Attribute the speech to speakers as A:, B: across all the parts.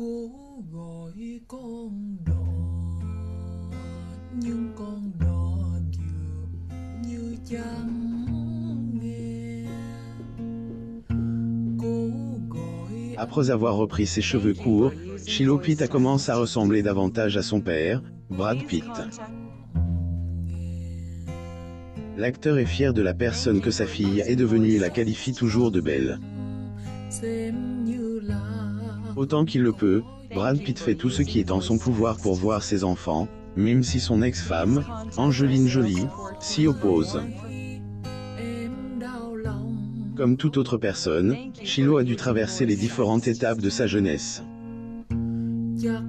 A: Cố gọi con đò nhưng con đò dường như chẳng nghe. Cố gọi
B: Après avoir repris ses cheveux courts, Shiloh Pitt commence à ressembler davantage à son père, Brad Pitt. L'acteur est fier de la personne que sa fille est devenue et la qualifie toujours de belle.
A: xem như là
B: Autant qu'il le peut, Brad Pitt fait tout ce qui est en son pouvoir pour voir ses enfants, même si son ex-femme, Angelina Jolie, s'y oppose.
A: em đau lòng.
B: Comme toute autre personne, Shiloh a dû traverser les différentes étapes de sa jeunesse.
A: Chắc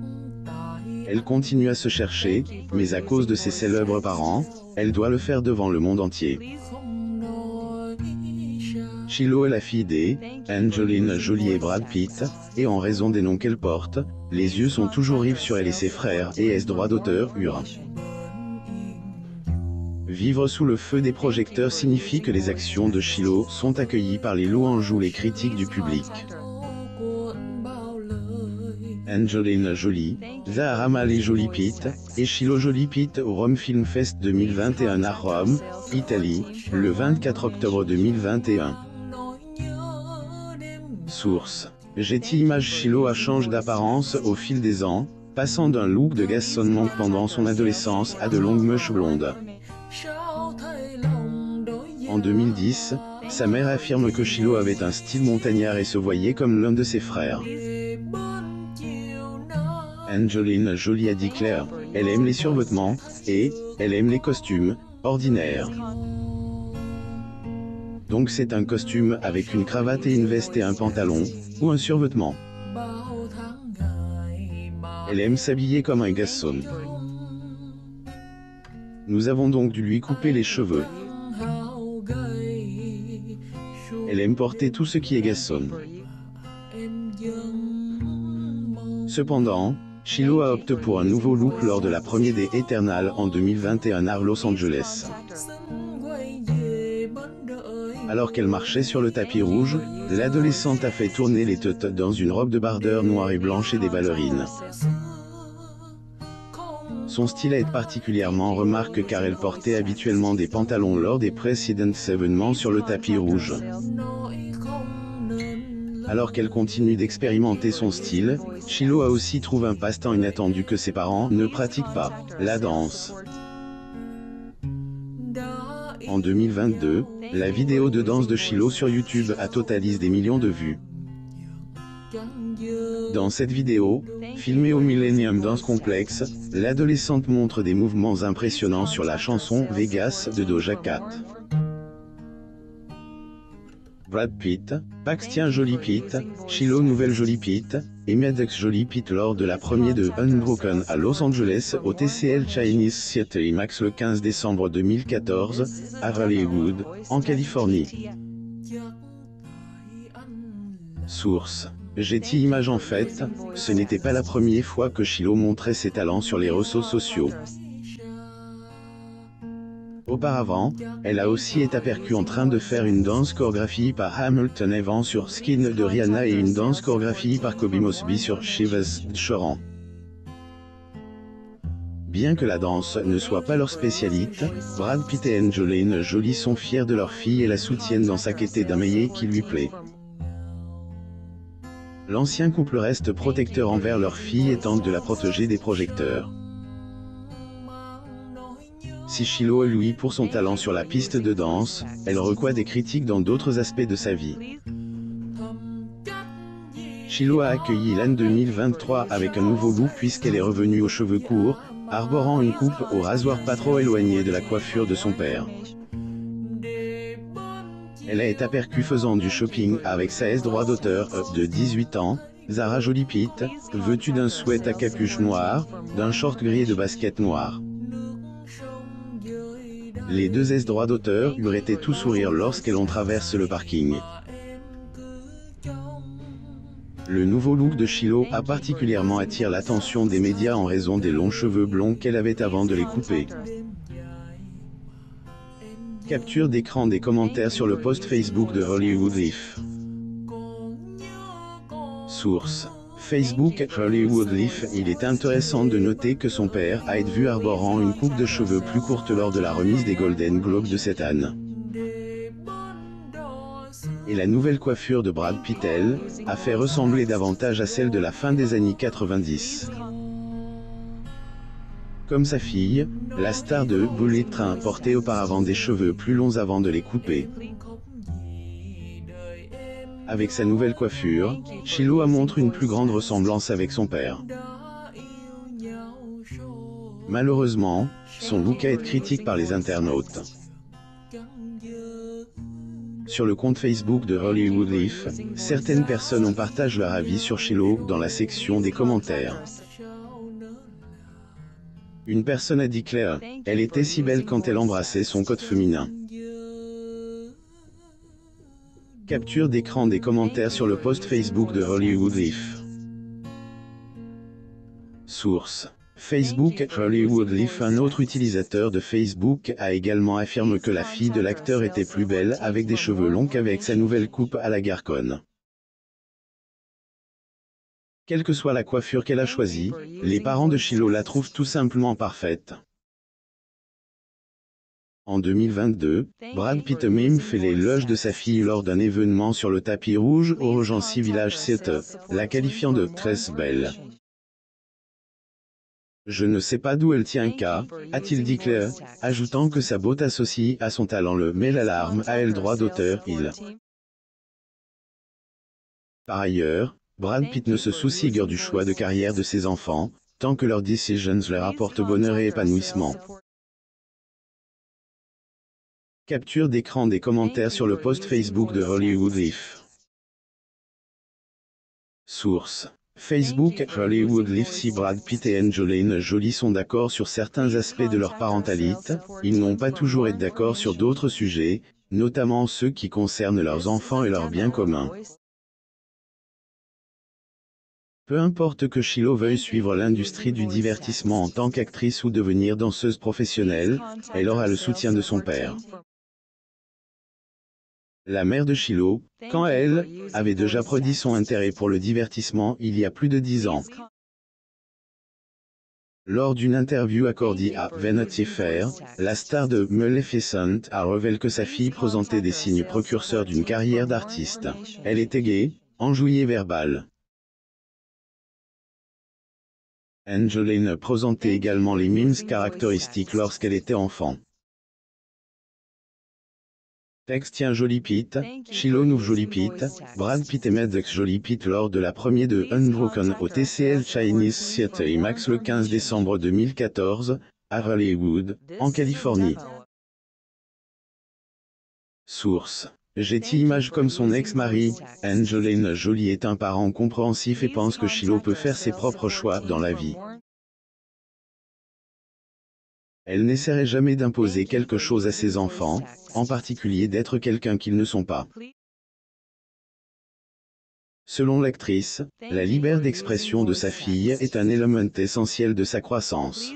A: tại
B: Elle continue à se chercher, mais à cause de ses célèbres parents, elle doit le faire devant le monde entier.
A: không nói ra.
B: Shiloh est la fille des Angelina Jolie et Brad Pitt, et en raison des noms qu'elle porte, les yeux sont toujours rivés sur elle et ses frères et ses droits d'auteur URA. Vivre sous le feu des projecteurs signifie que les actions de Shiloh sont accueillies par les louanges ou les critiques du public.
A: Cuộn bao lời
B: Angelina Jolie, Zaha Hadid Jolie Pitt, et Shiloh Jolie Pitt au Rome Film Fest 2021 à Rome, Italie, le 24 octobre 2021.
A: nỗi nhớ đêm
B: Source. Getty Images. Shiloh a changé d'apparence au fil des ans, passant d'un look de garçonnement pendant son adolescence à de longues mèches blondes.
A: sao thay lòng đối với
B: En 2010, sa mère affirme que Shiloh avait un style montagnard et se voyait comme l'un de ses frères.
A: bên chiều nay.
B: Angelina Jolie a dit clair, elle aime les survêtements, et elle aime les costumes ordinaires. Donc c'est un costume avec une cravate et une veste et un pantalon, ou un survêtement.
A: Bao tháng ngày mà
B: Elle aime s'habiller comme un garçon. Nous avons donc dû lui couper les cheveux.
A: hao gầy suốt
B: Elle aime porter tout ce qui est garçon.
A: em vẫn mong
B: Cependant, Shiloh a opté pour un nouveau look lors de la première des Eternals en 2021 à Los Angeles.
A: xin quay về bến đợi.
B: Alors qu'elle marchait sur le tapis rouge, l'adolescente a fait tourner les têtes dans une robe de bardeur noire et blanche et des ballerines. Son style est particulièrement remarqué car elle portait habituellement des pantalons lors des précédents événements sur le tapis rouge.
A: Nỗi không nên
B: Alors qu'elle continue d'expérimenter son style, Shiloh a aussi trouvé un passe-temps inattendu que ses parents ne pratiquent pas, la danse.
A: đã
B: En 2022, la vidéo de danse de Shiloh sur YouTube a totalisé des millions de vues.
A: chẳng dơ.
B: Dans cette vidéo, filmée au Millennium Dance Complex, l'adolescente montre des mouvements impressionnants sur la chanson Vegas de Doja Cat. Brad Pitt, Paxton Jolie Pitt, Shiloh Nouvelle Jolie Pitt, et Maddox Jolie Pitt lors de la première de Unbroken à Los Angeles au TCL Chinese Theatre IMAX le 15 décembre 2014, à Hollywood, en Californie.
A: Chắc tại anh
B: Source. Getty Images. En fait, ce n'était pas la première fois que Shiloh montrait ses talents sur les réseaux sociaux. Auparavant, elle a aussi été aperçue en train de faire une danse chorégraphiée par Hamilton Evans sur Skin de Rihanna et une danse chorégraphiée par Kobe Mosby sur Chivas Choran. Bien que la danse ne soit pas leur spécialité, Brad Pitt et Angelina Jolie sont fiers de leur fille et la soutiennent dans sa quête d'un métier qui lui plaît. L'ancien couple reste protecteur envers leur fille et tente de la protéger des projecteurs. Si Shiloh est louée pour son talent sur la piste de danse, elle reçoit des critiques dans d'autres aspects de sa vie. Shiloh a accueilli l'année 2023 avec un nouveau look puisqu'elle est revenue aux cheveux courts, arborant une coupe au rasoir pas trop éloignée de la coiffure de son père. Elle a été aperçue faisant du shopping avec sa droit d'auteur de 18 ans, Zaha Jolie Pitt, vêtue d'un sweat à capuche noire, d'un short gris et de baskets noires. Les deux droits d'auteur eurent été tout sourire lorsqu'elles ont traversé le parking. Le nouveau look de Shiloh a particulièrement attiré l'attention des médias en raison des longs cheveux blonds qu'elle avait avant de les couper. Capture d'écran des commentaires sur le post Facebook de Hollywood If. Source. Facebook Hollywood Leaf. Il est intéressant de noter que son père a été vu arborant une coupe de cheveux plus courte lors de la remise des Golden Globes de cette année. Et la nouvelle coiffure de Brad Pitt, elle, a fait ressembler davantage à celle de la fin des années 90. Comme sa fille, la star de Bullet Train portait auparavant des cheveux plus longs avant de les couper. Avec sa nouvelle coiffure, Shiloh montre une plus grande ressemblance avec son père. Malheureusement, son look a été critiqué par les internautes. Sur le compte Facebook de Hollywood Leaf, certaines personnes ont partagé leur avis sur Shiloh dans la section des commentaires. Une personne a dit Claire, elle était si belle quand elle embrassait son code féminin. Capture d'écran des commentaires sur le post Facebook de Hollywood Leaf. Source: Facebook Hollywood Leaf. Un autre utilisateur de Facebook a également affirmé que la fille de l'acteur était plus belle avec des cheveux longs qu'avec sa nouvelle coupe à la Garcon. Quelle que soit la coiffure qu'elle a choisie, les parents de Shiloh la trouvent tout simplement parfaite. En 2022, Brad Pitt même fait l'éloge de sa fille lors d'un événement sur le tapis rouge au Regency Village Theatre, la qualifiant de « très belle ». Je ne sais pas d'où elle tient qu'à, a-t-il dit Claire, ajoutant que sa beauté associée à son talent le met l'alarme à elle droit d'auteur. Par ailleurs, Brad Pitt ne se soucie guère du choix de carrière de ses enfants, tant que leurs décisions leur apportent bonheur et épanouissement. Capture d'écran des commentaires sur le post Facebook de Hollywood Leaf. Source: Facebook Hollywood Leaf. Si Brad Pitt et Angelina Jolie sont d'accord sur certains aspects de leur parentalité, ils n'ont pas toujours été d'accord sur d'autres sujets, notamment ceux qui concernent leurs enfants et leurs biens communs. Peu importe que Shiloh veuille suivre l'industrie du divertissement en tant qu'actrice ou devenir danseuse professionnelle, elle aura le soutien de son père. La mère de Shiloh, quant à elle, avait déjà prédit son intérêt pour le divertissement il y a plus de 10 ans. Lors d'une interview accordée à Vanity Fair, la star de Maleficent a révélé que sa fille présentait des signes précurseurs d'une carrière d'artiste. Elle était gaie, enjouée et verbale. Angelina présentait également les mimes caractéristiques lorsqu'elle était enfant. Texte: Tiens Jolie Pitt, Shiloh nous Jolie Pitt, Brad Pitt et Maddox Jolie Pitt lors de la première de Unbroken au TCL Chinese Theatre IMAX le 15 décembre 2014, à Hollywood, en Californie. Source: Getty Images. Comme son ex-mari, Angelina Jolie est un parent compréhensif et pense que Shiloh peut faire ses propres choix dans la vie. Elle n'essaierait jamais d'imposer quelque chose à ses enfants, en particulier d'être quelqu'un qu'ils ne sont pas. Selon l'actrice, la liberté d'expression de sa fille est un élément essentiel de sa croissance.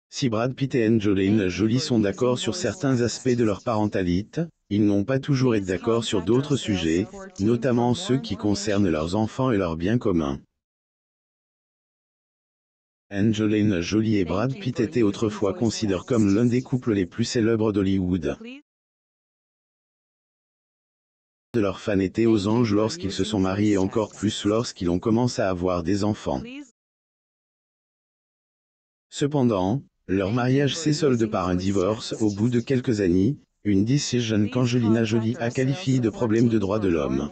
B: Si Brad Pitt et Angelina Jolie sont d'accord sur certains aspects de leur parentalité, ils n'ont pas toujours été d'accord sur d'autres sujets, notamment ceux qui concernent leurs enfants et leurs biens communs. Angelina Jolie et Brad Pitt étaient autrefois considérés comme l'un des couples les plus célèbres d'Hollywood. De leurs fans étaient aux anges lorsqu'ils se sont mariés et encore plus lorsqu'ils ont commencé à avoir des enfants. Cependant, leur mariage s'est soldé par un divorce au bout de quelques années, une décision qu'Angelina Jolie a qualifiée de problème de droits de l'homme.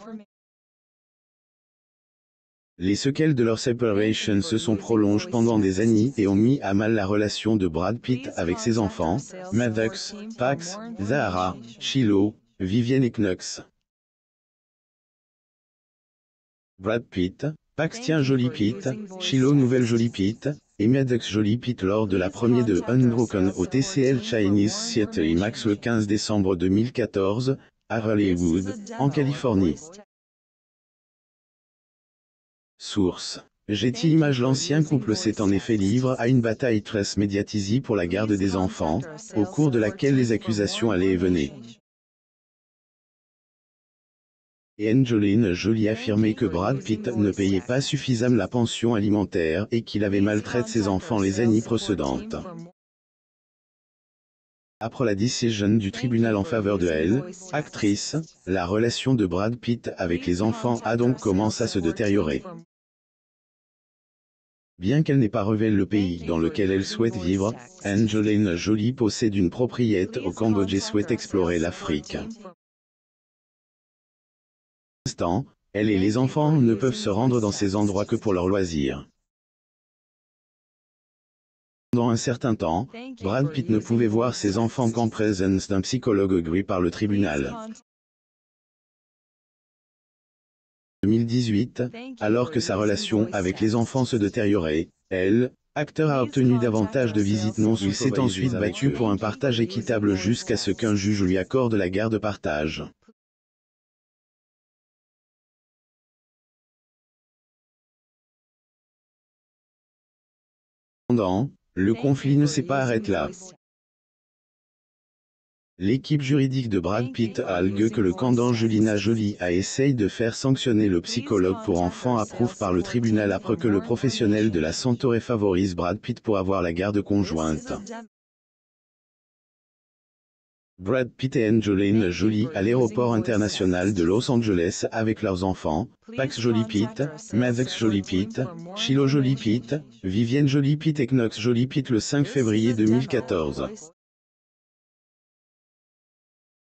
B: Les séquelles de leur séparation se sont prolongées pendant des années et ont mis à mal la relation de Brad Pitt avec ses enfants, Maddox, Pax, Zahara, Shiloh, Vivienne et Knox. Brad Pitt, Pax Tiens Jolie Pitt, Shiloh Nouvelle Jolie Pitt, et Maddox Jolie Pitt lors de la première de Unbroken au TCL Chinese Theatre IMAX le 15 décembre 2014, à Hollywood, en Californie. Source: Getty Images. L'ancien couple s'est en effet livré à une bataille très médiatisée pour la garde des enfants, au cours de laquelle les accusations allaient et venaient. et Angelina Jolie affirmait que Brad Pitt ne payait pas suffisamment la pension alimentaire et qu'il avait maltraité ses enfants les années précédentes. Après la décision du tribunal en faveur de elle, actrice, la relation de Brad Pitt avec les enfants a donc commencé à se détériorer. Bien qu'elle n'ait pas révélé le pays dans lequel elle souhaite vivre, Angelina Jolie possède une propriété au Cambodge et souhaite explorer l'Afrique. Pour l'instant, elle et les enfants ne peuvent se rendre dans ces endroits que pour leurs loisirs. Pendant un certain temps, Brad Pitt ne pouvait voir ses enfants qu'en présence d'un psychologue agréé par le tribunal. En 2018, alors que sa relation avec les enfants se détériorait, elle, acteur a obtenu davantage de visites non supervisées. Il s'est ensuite battu pour un partage équitable jusqu'à ce qu'un juge lui accorde la garde partage. Cependant, le conflit ne s'est pas arrêté là. L'équipe juridique de Brad Pitt a allégué que le camp d'Angelina Jolie a essayé de faire sanctionner le psychologue pour enfants approuvé par le tribunal après que le professionnel de la santé aurait favorisé Brad Pitt pour avoir la garde conjointe. Brad Pitt et Angelina Jolie à l'aéroport international de Los Angeles avec leurs enfants, Pax Jolie Pitt, Maddox Jolie Pitt, Shiloh Jolie Pitt, Vivienne Jolie Pitt et Knox Jolie Pitt le 5 février 2014.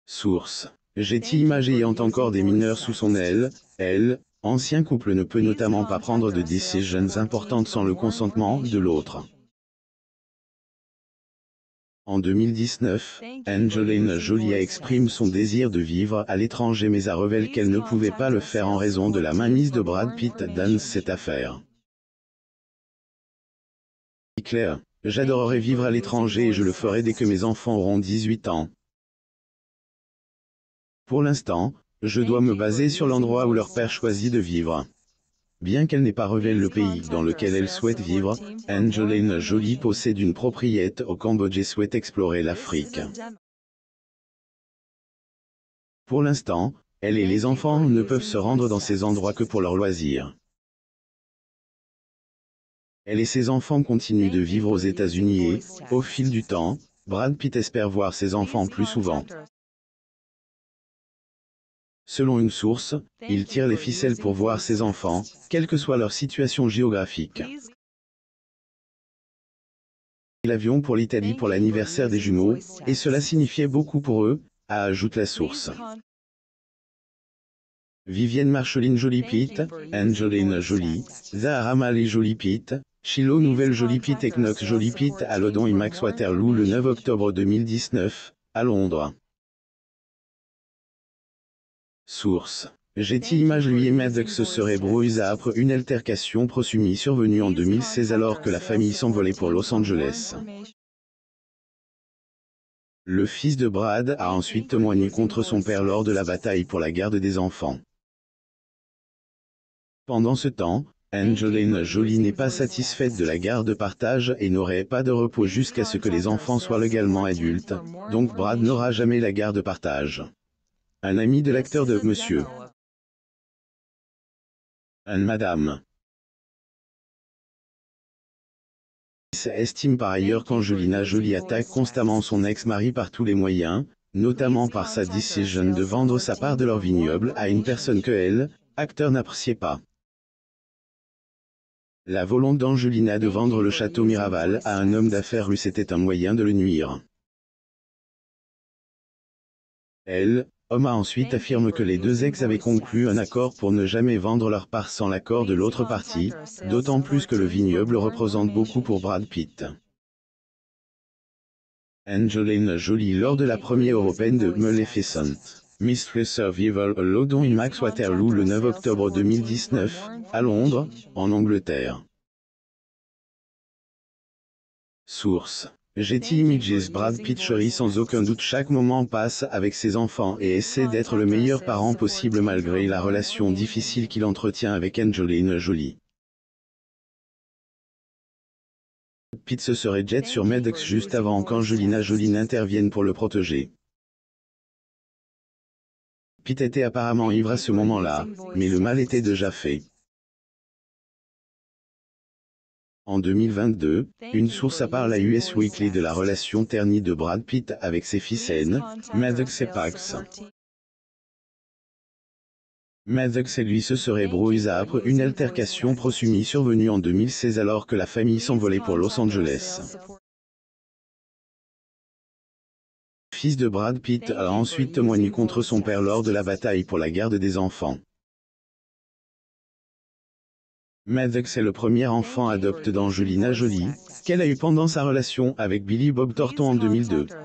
B: Source. Getty Images ayant encore des mineurs sous son aile, elle, ancien couple ne peut notamment pas prendre de décisions importantes sans le consentement de l'autre. En 2019, Angelina Jolie a exprimé son désir de vivre à l'étranger mais a révélé qu'elle ne pouvait pas le faire en raison de la mainmise de Brad Pitt dans cette affaire. Claire, j'adorerais vivre à l'étranger et je le ferai dès que mes enfants auront 18 ans. Pour l'instant, je dois me baser sur l'endroit où leur père choisit de vivre. Bien qu'elle n'ait pas révélé le pays dans lequel elle souhaite vivre, Angelina Jolie possède une propriété au Cambodge et souhaite explorer l'Afrique. Pour l'instant, elle et les enfants ne peuvent se rendre dans ces endroits que pour leurs loisirs. Elle et ses enfants continuent de vivre aux États-Unis et, au fil du temps, Brad Pitt espère voir ses enfants plus souvent. Selon une source, il tire les ficelles pour voir ses enfants, quelle que soit leur situation géographique. L'avion pour l'Italie pour l'anniversaire des jumeaux, et cela signifiait beaucoup pour eux, ajoute la source. Vivienne Marceline Jolie Pitt, Angelina Jolie, Zahara Mali Jolie Pitt, Shiloh Nouvelle Jolie Pitt et Knox Jolie Pitt à London et Max Waterloo le 9 octobre 2019, à Londres. Source. Getty Images lui et Maddox seraient brouillés après une altercation présumée survenue en 2016 alors que la famille s'envolait pour Los Angeles. Le fils de Brad a ensuite témoigné contre son père lors de la bataille pour la garde des enfants. Pendant ce temps, Angelina Jolie n'est pas satisfaite de la garde partage et n'aurait pas de repos jusqu'à ce que les enfants soient légalement adultes, donc Brad n'aura jamais la garde partage. Un ami de l'acteur de Monsieur. Madame. Estime par ailleurs qu'Angelina Jolie attaque constamment son ex-mari par tous les moyens, notamment par sa décision de vendre sa part de leur vignoble à une personne que elle, acteur, n'appréciait pas. La volonté d'Angelina de vendre le château Miraval à un homme d'affaires russe était un moyen de le nuire. Elle, homme a ensuite affirme que les deux ex avaient conclu un accord pour ne jamais vendre leur part sans l'accord de l'autre partie, d'autant plus que le vignoble représente beaucoup pour Brad Pitt. Angelina Jolie lors de la première européenne de Maleficent, Mistress of Evil à London et Max Waterloo le 9 octobre 2019, à Londres, en Angleterre. Source. Getty Images. Brad Pitt chérit sans aucun doute chaque moment passe avec ses enfants et essaie d'être le meilleur parent possible malgré la relation difficile qu'il entretient avec Angelina Jolie. Pitt se serait jet sur Maddox juste avant qu'Angelina Jolie n'intervienne pour le protéger. Pitt était apparemment ivre à ce moment-là, mais le mal était déjà fait. En 2022, une source parle à US Weekly de la relation ternie de Brad Pitt avec ses fils N, Maddox et Pax. Maddox et lui se seraient brouillés après une altercation prosumie survenue en 2016 alors que la famille s'envolait pour Los Angeles. Le fils de Brad Pitt a ensuite témoigné contre son père lors de la bataille pour la garde des enfants. Maddox est le premier enfant adopté d'Angelina Jolie, qu'elle a eu pendant sa relation avec Billy Bob Thornton en 2002. À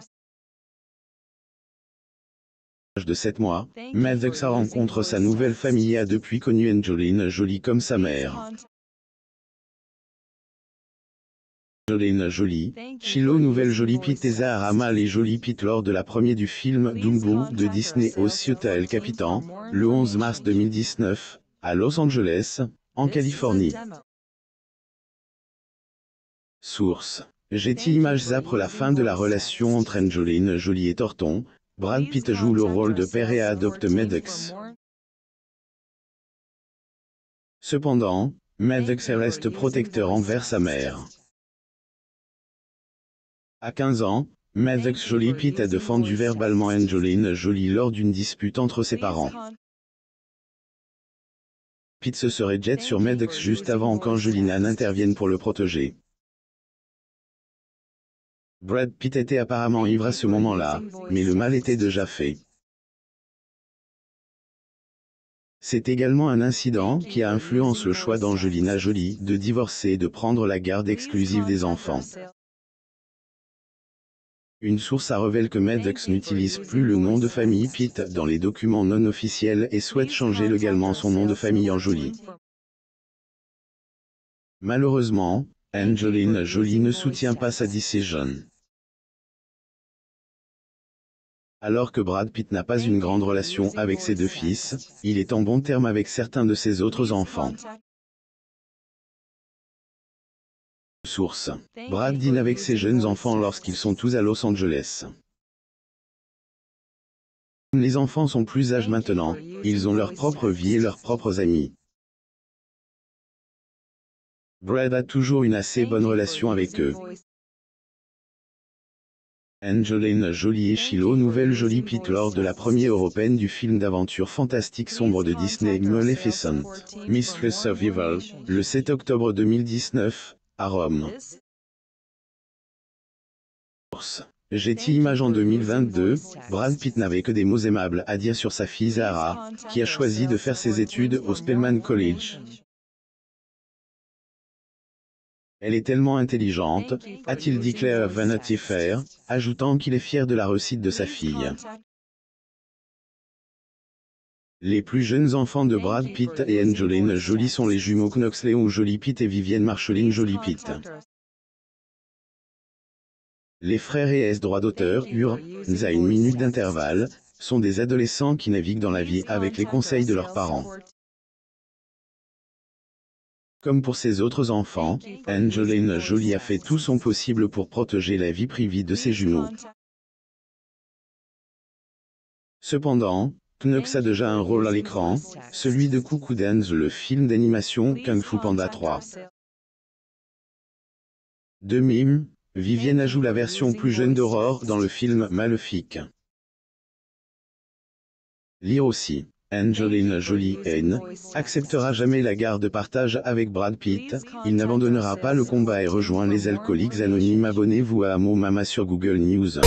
B: l'âge de 7 mois, Maddox rencontre sa nouvelle famille et a depuis connu Angelina Jolie comme sa mère. Angelina Jolie, Shiloh Nouvelle Jolie Pitt et Zahara Mal et Jolie Pitt lors de la première du film Dumbo de Disney au Ciotat El Capitan, le 11 mars 2019, à Los Angeles, en Californie. Source: Getty Images. Après la fin de la relation entre Angelina Jolie et Thornton, Brad Pitt joue le rôle de père et adopte Maddox. Cependant, Maddox reste protecteur envers sa mère. À 15 ans, Maddox Jolie Pitt a défendu verbalement Angelina Jolie lors d'une dispute entre ses parents. Pitt se serait jet sur Maddox juste avant qu'Angelina n'intervienne pour le protéger. Brad Pitt était apparemment ivre à ce moment-là, mais le mal était déjà fait. C'est également un incident qui a influencé le choix d'Angelina Jolie de divorcer et de prendre la garde exclusive des enfants. Une source révèle que Maddox n'utilise plus le nom de famille Pitt dans les documents non officiels et souhaite changer légalement son nom de famille en Jolie. Malheureusement, Angelina Jolie ne soutient pas sa décision. Alors que Brad Pitt n'a pas une grande relation avec ses deux fils, il est en bon terme avec certains de ses autres enfants. Source: Brad dîne avec ses jeunes enfants lorsqu'ils sont tous à Los Angeles. Les enfants sont plus âgés maintenant, ils ont leur propre vie et leurs propres amis. Brad a toujours une assez bonne relation avec eux. Angelina Jolie et Shiloh Nouvelle Jolie Pitt lors de la première européenne du film d'aventure fantastique sombre de Disney Maleficent, Mistress of Evil, le 7 octobre 2019, à Rome. Getty Images. En 2022, Brad Pitt n'avait que des mots aimables à dire sur sa fille Zahara, qui a choisi de faire ses études au Spelman College. Elle est tellement intelligente, a-t-il déclaré à Vanity Fair, ajoutant qu'il est fier de la réussite de sa fille. Les plus jeunes enfants de Brad Pitt et Angelina Jolie sont les jumeaux Knox Léon Jolie Pitt et Vivienne Marceline Jolie Pitt. Les frères et droits d'auteur à une minute d'intervalle, sont des adolescents qui naviguent dans la vie avec les conseils de leurs parents. Comme pour ses autres enfants, Angelina Jolie a fait tout son possible pour protéger la vie privée de ses jumeaux. Cependant, Knox a déjà un rôle à l'écran, celui de Cuckoo Dance, le film d'animation Kung Fu Panda 3. De même, Vivienne joue la version plus jeune d'Aurore dans le film Maléfique. Lire aussi. Angelina Jolie N acceptera jamais la garde partage avec Brad Pitt, il n'abandonnera pas le combat et rejoint les alcooliques anonymes. Abonnez-vous à Amo Mama sur Google News.